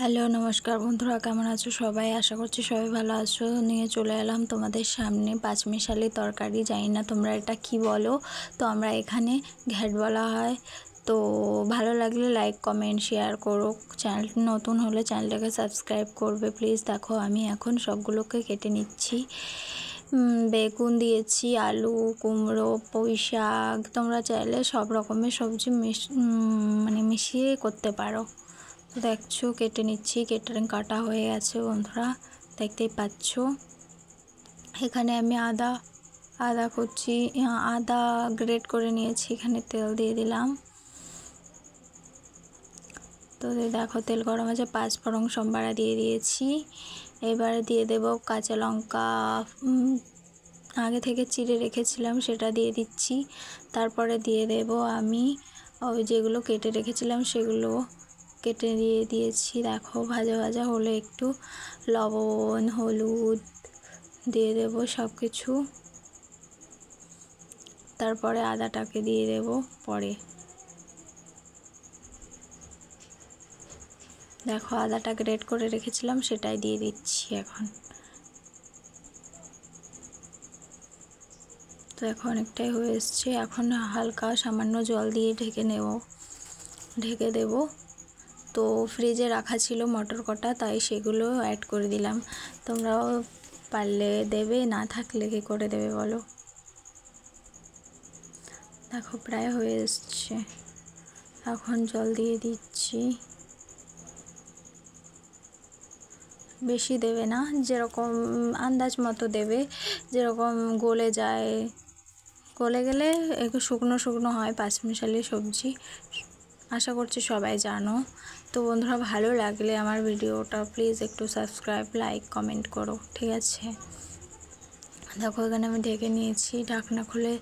Hello নমস্কার বন্ধুরা, কেমন আছো সবাই? আশা করছি সবাই ভালো আছো। নিয়ে চলে এলাম তোমাদের সামনে পাঁচমিশালি তরকারি। জানি না তোমরা এটা কি বলো, তো আমরা এখানে ঘ্যাট বলা হয়। তো ভালো লাগলে লাইক কমেন্ট শেয়ার করো, চ্যানেল নতুন হলে চ্যানেলটাকে সাবস্ক্রাইব করবে প্লিজ। দেখো আমি এখন সবগুলোকে কেটে নিচ্ছি। বেগুন দিয়েছি, আলু, কুমড়ো, পুঁই শাক, তোমরা চাইলে সব রকমের সবজি মিশিয়ে করতে পারো। তো দেখছো কেটে নিচ্ছি, কাটা হয়ে গেছে বন্ধুরা, দেখতেই পাচ্ছ। এখানে আমি আদা করছি, আদা গ্রেট করে নিয়েছি। এখানে তেল দিয়ে দিলাম। তো দেখো তেল গরম আছে, 5 ফোড়ন সম্বারা দিয়ে দিয়েছি। এবারে দিয়ে দেব কাঁচা লঙ্কা, আগে থেকে চিড়ে রেখেছিলাম সেটা দিয়ে দিচ্ছি। তারপরে দিয়ে দেব আমি ওই যেগুলো কেটে রেখেছিলাম সেগুলো কেটে দিয়ে দিয়েছি। দেখো ভাজা ভাজা হলে একটু লবণ, হলুদ দিয়ে দেব সব কিছু। তারপরে আদাটাকে দিয়ে দেব পরে। দেখো আদাটা গ্রেট করে রেখেছিলাম সেটাই দিয়ে দিচ্ছি এখন। তো এখন অনেকটাই হয়ে এসছে। এখন হালকা সামান্য জল দিয়ে ঢেকে দেব। তো ফ্রিজে রাখা ছিল মটর কটা, তাই সেগুলো অ্যাড করে দিলাম। তোমরাও পারলে দেবে, না থাকলে কী করে দেবে বলো। দেখো প্রায় হয়ে এসছে, এখন জল দিয়ে দিচ্ছি। বেশি দেবে না, যেরকম আন্দাজ মতো দেবে, যেরকম গলে যায়। গলে গেলে একটু শুকনো শুকনো হয় পাঁচমিশালি সবজি, আশা করছি সবাই জানো। তো বন্ধুরা ভালো লাগলে আমার ভিডিওটা প্লিজ একটু সাবস্ক্রাইব, লাইক, কমেন্ট করো, ঠিক আছে? দেখো এখানে আমি ঢেকে নিয়েছি, ঢাকনা খুলে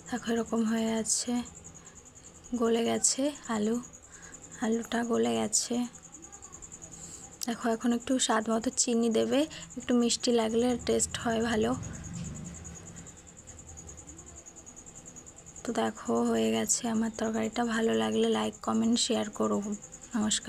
দেখো এরকম হয়ে আছে, গলে গেছে। আলুটা গলে গেছে। দেখো এখন একটু স্বাদ মতো চিনি দেবে, একটু মিষ্টি লাগলে টেস্ট হয় ভালো। তো দেখো হয়ে গেছে আমার তরকারিটা। ভালো লাগলে লাইক কমেন্ট শেয়ার করো। নমস্কার।